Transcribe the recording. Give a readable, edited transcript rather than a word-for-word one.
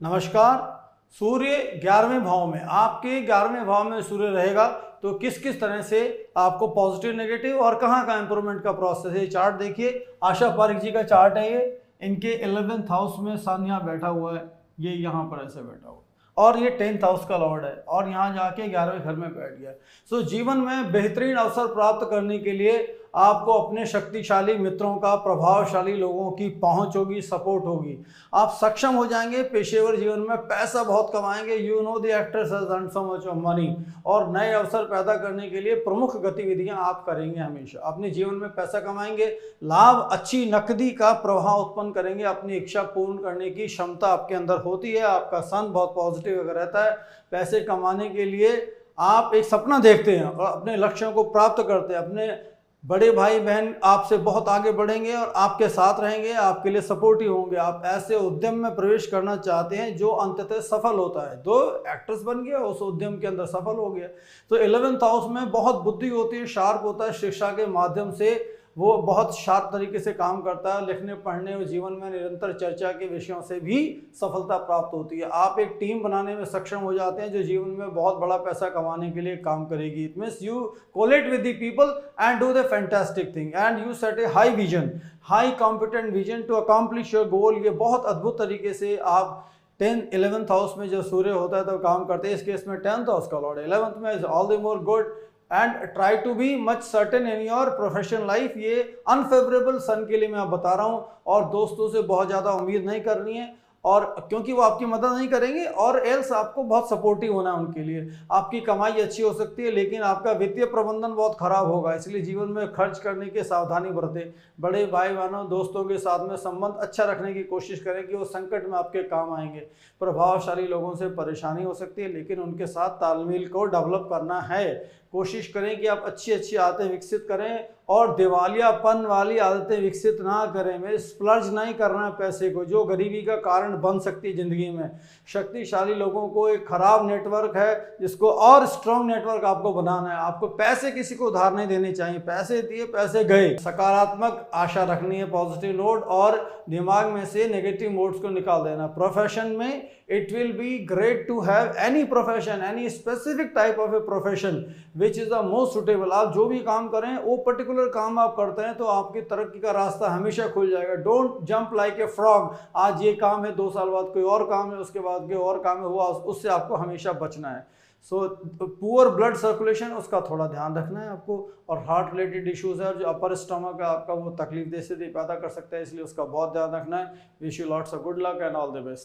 नमस्कार। सूर्य 11वें भाव में, आपके 11वें भाव में सूर्य रहेगा तो किस किस तरह से आपको पॉजिटिव नेगेटिव और कहाँ का इंप्रूवमेंट का प्रोसेस है। ये चार्ट देखिए, आशा पारिक जी का चार्ट है ये। इनके 11th हाउस में सन यहाँ बैठा हुआ है, ये यहाँ पर ऐसे बैठा हुआ है और ये 10th हाउस का लॉर्ड है और यहाँ जाके 11वें घर में बैठ गया। सो जीवन में बेहतरीन अवसर प्राप्त करने के लिए आपको अपने शक्तिशाली मित्रों का, प्रभावशाली लोगों की पहुंच होगी, सपोर्ट होगी। आप सक्षम हो जाएंगे, पेशेवर जीवन में पैसा बहुत कमाएंगे। You know the actress has earned so much of money. और नए अवसर पैदा करने के लिए प्रमुख गतिविधियां आप करेंगे। हमेशा अपने जीवन में पैसा कमाएंगे, लाभ, अच्छी नकदी का प्रवाह उत्पन्न करेंगे। अपनी इच्छा पूर्ण करने की क्षमता आपके अंदर होती है। आपका सन बहुत पॉजिटिव अगर रहता है, पैसे कमाने के लिए आप एक सपना देखते हैं और अपने लक्ष्यों को प्राप्त करते हैं। अपने बड़े भाई बहन आपसे बहुत आगे बढ़ेंगे और आपके साथ रहेंगे, आपके लिए सपोर्टिव होंगे। आप ऐसे उद्यम में प्रवेश करना चाहते हैं जो अंततः सफल होता है। दो एक्ट्रेस बन गया, उस उद्यम के अंदर सफल हो गया। तो 11th हाउस में बहुत बुद्धि होती है, शार्प होता है। शिक्षा के माध्यम से वो बहुत शार्प तरीके से काम करता है। लिखने पढ़ने और जीवन में निरंतर चर्चा के विषयों से भी सफलता प्राप्त होती है। आप एक टीम बनाने में सक्षम हो जाते हैं जो जीवन में बहुत बड़ा पैसा कमाने के लिए काम करेगी। It means you collate with the people and do the fantastic thing and you set a high vision, high competent vision to accomplish your goal. ये बहुत अद्भुत तरीके से आप 11th हाउस में जो सूर्य होता है तो काम करते हैं। इस केस में 10th हाउस का लॉर्ड 11th में is all the more good and try to be much certain in your professional life. ये अनफेवरेबल सन के लिए मैं आप बता रहा हूँ और दोस्तों से बहुत ज़्यादा उम्मीद नहीं करनी है और क्योंकि वो आपकी मदद नहीं करेंगे और एल्स आपको बहुत सपोर्टिव होना है उनके लिए। आपकी कमाई अच्छी हो सकती है लेकिन आपका वित्तीय प्रबंधन बहुत खराब होगा, इसलिए जीवन में खर्च करने की सावधानी बरतें। बड़े भाई बहनों, दोस्तों के साथ में संबंध अच्छा रखने की कोशिश करें कि वो संकट में आपके काम आएंगे। प्रभावशाली लोगों से परेशानी हो सकती है लेकिन उनके साथ तालमेल को डेवलप करना है। कोशिश करें कि आप अच्छी अच्छी आदतें विकसित करें और दिवालियापन वाली आदतें विकसित ना करें। में स्प्लर्ज नहीं करना है पैसे को जो गरीबी का कारण बन सकती है जिंदगी में। शक्तिशाली लोगों को एक खराब नेटवर्क है जिसको और स्ट्रॉन्ग नेटवर्क आपको बनाना है। आपको पैसे किसी को उधार नहीं देने चाहिए, पैसे दिए पैसे गए। सकारात्मक आशा रखनी है, पॉजिटिव नोट, और दिमाग में से नेगेटिव मोड्स को निकाल देना। प्रोफेशन में it will be great to have any profession, any specific type of a profession which is the most suitable। आप जो भी काम करें वो पर्टिकुलर काम आप करते हैं तो आपकी तरक्की का रास्ता हमेशा खुल जाएगा। Don't jump like a frog. आज ये काम है, 2 साल बाद कोई और काम है, उसके बाद कोई और काम है, हुआ उससे आपको हमेशा बचना है। सो पुअर ब्लड सर्कुलेशन, उसका थोड़ा ध्यान रखना है आपको। और हार्ट रिलेटेड इश्यूज है, जो अपर स्टमक है आपका, वो तकलीफ दे से पैदा कर सकता है, इसलिए उसका बहुत ध्यान रखना है। Wish you lots of good luck and all the best.